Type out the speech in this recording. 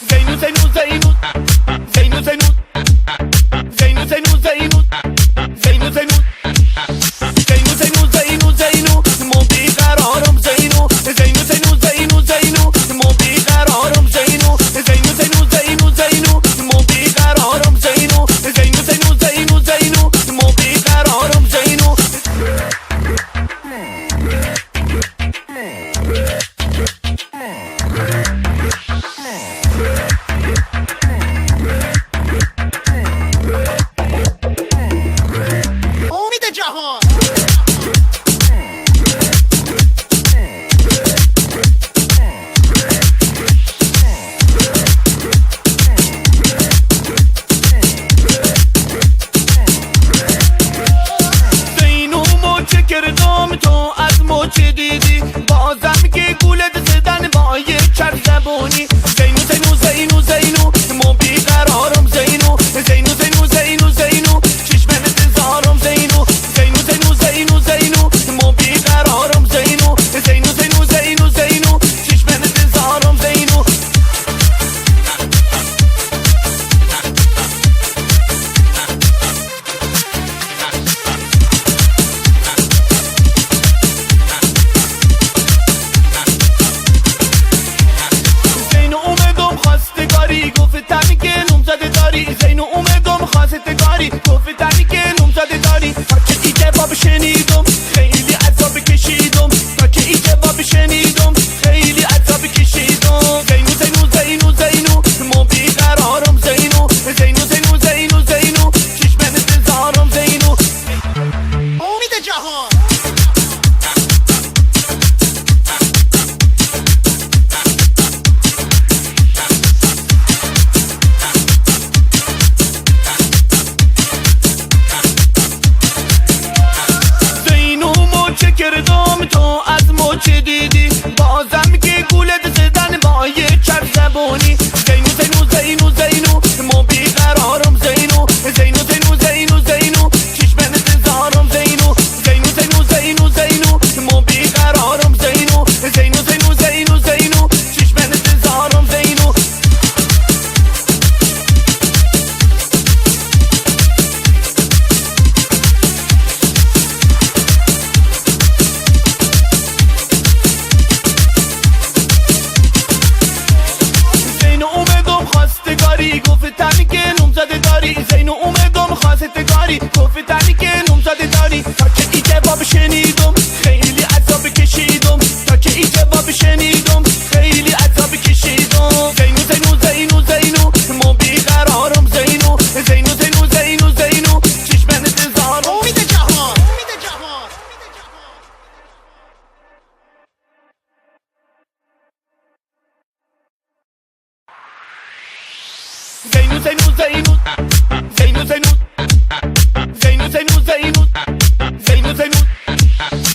زینو زینو زینو زینو زینو زینو زینو زینو زینو زینو زینو زینو زینو زینو مو بیقرارم زینو زینو زینو زینو زینو مو بیقرارم زینو زینو زینو زینو زینو مو بیقرارم زینو زینو زینو زینو زینو مو بیقرارم زینو امید جهان زینو موچه کردم تو از موچه دیدی بازم که گولت زدن با یه چرخ زبونی زینو زینو زینو زینو مو بیقرارم زینو زینو زینو زینو زینو چشمن انتظارم زینو زینو زینو زینو زینو مو بیقرارم زینو زینو زینو زینو زینو چشمن انتظارم زینو زینو اومدم خواستگاری گفتم که نمزده داری زینو اومدم خواستگاری گفتم که نمزده داری تا که ای جواب شنیدم خیلی عذاب کشیدم تا که ای جواب شنیدم خیلی عذاب کشیدم زینو زینو زینو زینو مو بیقرارم زینو زینو زینو زینو زینو چشمن انتظارم زینو امید جهان زینو موچه کردم تو از موچه دیدی بازم که گولت زدن با یه چرخ زبونی زینو زینو زینو زینو مو بیقرارم زینو زینو زینو زینو زینو چشمن انتظارم زینو زینو زینو زینو زینو مو بیقرارم زینو زینو زینو زینو زینو چشمن انتظارم زینو زینو اومدم خواستگاری گفتم که نمزده داری زینو اومدم خواستگاری گفتم که نمزده داری تا که ای جواب شنیدم خیلی عذاب کشیدم تا که ای جواب شنیدم خیلی عذاب کشیدم زینو زینو زینو زینو مو بیقرارم زینو زینو زینو زینو زینو چشمن انتظارم امید جهان امید جهان زینو زینو زینو زینو زینو زینو زینو زینو زینو زینو